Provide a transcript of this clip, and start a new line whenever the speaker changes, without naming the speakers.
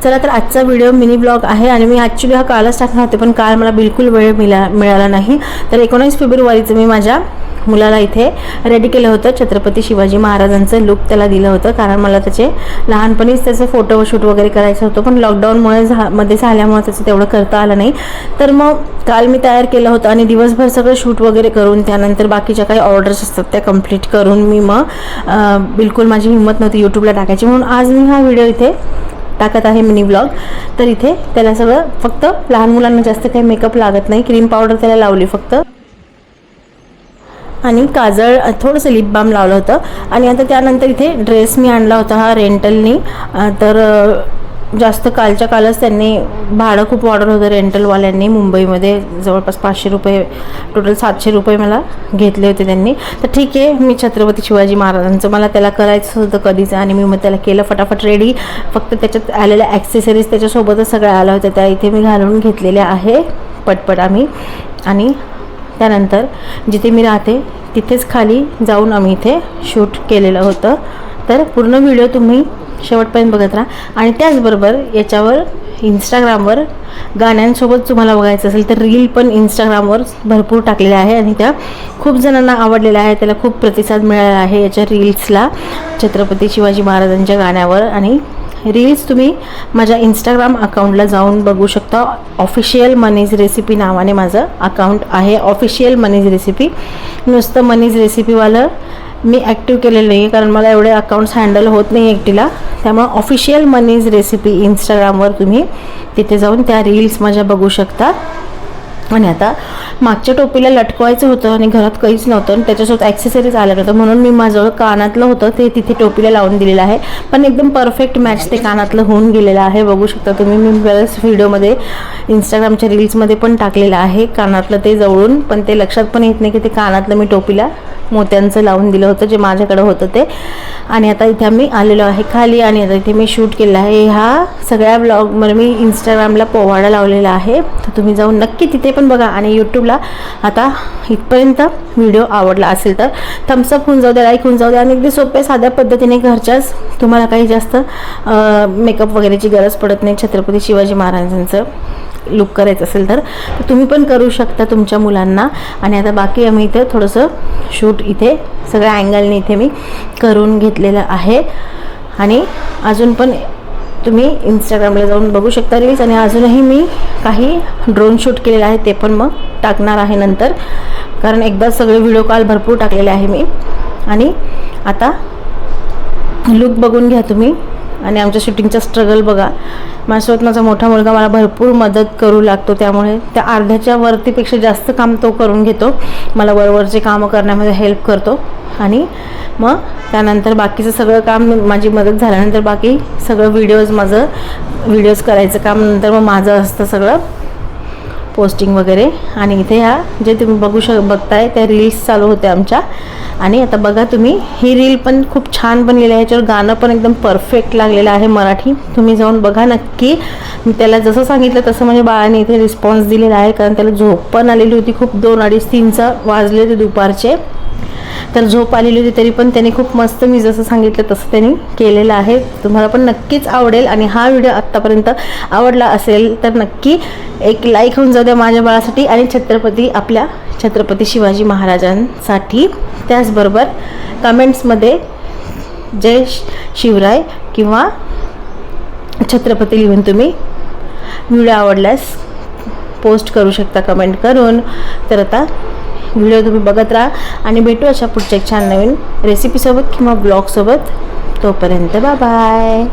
चला तर आजचा व्हिडिओ मिनी ब्लॉग आहे आणि मी ॲक्च्युली हा कालच टाकणार होते, पण काल मला बिलकुल वेळ मिळाला नाही. तर 19 फेब्रुवारीचं मी माझ्या मुलाला इथे रेडी केलं होतं. छत्रपती शिवाजी महाराजांचं लुक त्याला दिलं होतं, कारण मला त्याचे लहानपणीच त्याचं फोटोशूट वगैरे करायचं होतं, पण लॉकडाऊनमुळे मध्ये झाल्यामुळे त्याचं तेवढं करता आलं नाही. तर मग काल मी तयार केलं होतं आणि दिवसभर सगळं शूट वगैरे करून त्यानंतर बाकीच्या काही ऑर्डर्स असतात त्या कंप्लीट करून मी मग बिलकुल माझी हिंमत नव्हती यूट्यूबला टाकायची, म्हणून आज मी हा व्हिडिओ इथे टाकत आहे मिनी ब्लॉग. तर इथे त्याला सगळं, फक्त लहान मुलांना जास्त काही मेकअप लागत नाही, क्रीम पावडर त्याला लावली फक्त आणि काजळ, थोडंसं लिप बाम लावलं होतं. आणि आता त्यानंतर इथे ड्रेस मी आणला होता हा रेंटलनी. तर जास्त कालच्या कालच त्यांनी भाडं खूप वाढवलं होतं रेंटलवाल्यांनी. मुंबईमध्ये जवळपास 500 रुपये, टोटल 700 रुपये मला घेतले होते त्यांनी. तर ठीक आहे, मी छत्रपती शिवाजी महाराजांचं मला त्याला करायचं होतं कधीच आणि मी मग त्याला केलं फटाफट रेडी. फक्त त्याच्यात आलेल्या ॲक्सेसरीज त्याच्यासोबतच सगळ्या आल्या होत्या, त्या इथे मी घालून घेतलेल्या आहे पटपट आम्ही. आणि त्यानंतर जिथे मी राहते तिथेच खाली जाऊन आम्ही इथे शूट केलेलं होतं. तर पूर्ण व्हिडिओ तुम्ही शेवटपर्यंत बघत राहा. आणि त्याचबरोबर याच्यावर इंस्टाग्रामवर गाण्यांसोबत तुम्हाला बघायचं असेल तर रील पण इंस्टाग्रामवर भरपूर टाकलेल्या आहे आणि त्या खूप जणांना आवडलेल्या आहे. त्याला खूप प्रतिसाद मिळाला आहे याच्या रील्सला, छत्रपती शिवाजी महाराजांच्या गाण्यावर. आणि रील्स तुम्ही माझ्या इंस्टाग्राम अकाउंटला जाऊन बघू शकता. ऑफिशियल मनीज रेसिपी नावाने माझं अकाउंट आहे. ऑफिशियल मनीज रेसिपी, नुसतं मनीज रेसिपीवालं मी ॲक्टिव्ह केलेलं नाही आहे, कारण मला एवढे अकाउंट्स हँडल होत नाही एकटीला. त्यामुळे ऑफिशियल मनीज रेसिपी इंस्टाग्रामवर तुम्ही तिथे जाऊन त्या रील्स माझ्या बघू शकता. आणि आता मागच्या टोपीला लटकवायचं होतं आणि घरात काहीच नव्हतं आणि त्याच्यासोबत ॲक्सेसरीज आल्या नव्हतं, म्हणून मी माझं कानातलं होतं ते तिथे टोपीला लावून दिलेलं आहे. पण एकदम परफेक्ट मॅच ते कानातलं होऊन गेलेलं आहे, बघू शकता तुम्ही. मी बऱ्याच व्हिडिओमध्ये इंस्टाग्रामच्या रील्समध्ये पण टाकलेलं आहे कानातलं ते जवळून, पण ते लक्षात पण येत नाही की ते कानातलं मी टोपीला मोत्यांचं लावून दिलं होतं जे माझ्याकडे होतं ते. आणि आता इथे आम्ही आलेलो आहे खाली आणि आता इथे मी शूट केलं आहे. ह्या सगळ्या ब्लॉगमध्ये मी इंस्टाग्रामला पोवाडा लावलेला आहे, तर तुम्ही जाऊन नक्की तिथे पण बघा. आणि यूट्यूबला आता इथपर्यंत व्हिडिओ आवडला असेल तर थम्सअप होऊन जाऊ द्या, लाईक होऊन जाऊ द्या. आणि अगदी सोप्या साध्या पद्धतीने घरच्याच, तुम्हाला काही जास्त मेकअप वगैरेची गरज पडत नाही. छत्रपती शिवाजी महाराजांचं लुक करायचं असेल तर तुम्ही पण करू शकता तुमच्या मुलांना. आणि आता बाकी आम्ही इथे थोडंसं शूट इथे सगळ्या अँगलने इथे मी करून घेतलेलं आहे. आणि अजून पण तुम्ही इंस्टाग्रामला जाऊन बघू शकता रील्स. आणि अजूनही मी काही ड्रोन शूट केलेलं आहे, ते पण मग टाकणार आहे नंतर, कारण एकदा सगळे व्हिडिओ कॉल भरपूर टाकलेले आहे मी. आणि आता लुक बघून घ्या तुम्ही आणि आमच्या शूटिंगचा स्ट्रगल बघा. माझ्यासोबत माझा मोठा मुलगा मला भरपूर मदत करू लागतो, त्यामुळे त्या अर्ध्याच्या वरतीपेक्षा जास्त काम तो करून घेतो. मला वरवरचे कामं करण्यामध्ये हेल्प करतो. आणि मग त्यानंतर बाकीचं सगळं काम, माझी मदत झाल्यानंतर बाकी सगळं व्हिडिओज करायचं काम नंतर मग माझं असतं सगळं पोस्टिंग वगैरे. आणि इथे ह्या जे तुम्ही बघताय त्या रील्स चालू होत्या आमच्या. आणि आता बघा तुम्ही, ही रील पण खूप छान बनलेली आहे, याच्यावर गाणं पण एकदम परफेक्ट लागलेलं आहे मराठी. तुम्ही जाऊन बघा नक्की. मी त्याला जसं सांगितलं तसं म्हणजे बाळाने इथे रिस्पॉन्स दिलेला आहे, कारण त्याला झोप पण आलेली होती खूप. 2, 2:30, 3 वाजले होते दुपारचे, तर झोप आलेली होती तरी पण त्याने खूप मस्त मी जसं सांगितलं तसं त्यांनी केलेलं आहे. तुम्हाला पण नक्कीच आवडेल. आणि हा व्हिडिओ आत्तापर्यंत आवडला असेल तर नक्की एक लाईक होऊन जाऊ द्या माझ्या बाळासाठी आणि आपल्या छत्रपती शिवाजी महाराजांसाठी. त्याचबरोबर कमेंट्समध्ये जय शिवराय किंवा छत्रपती लिहून तुम्ही व्हिडिओ आवडल्यास पोस्ट करू शकता कमेंट करून. तर आता व्हिडिओ तुम्ही बघत राहा आणि भेटू अशा पुढच्या एक छान नवीन रेसिपीसोबत किंवा ब्लॉगसोबत. तोपर्यंत बाय बाय.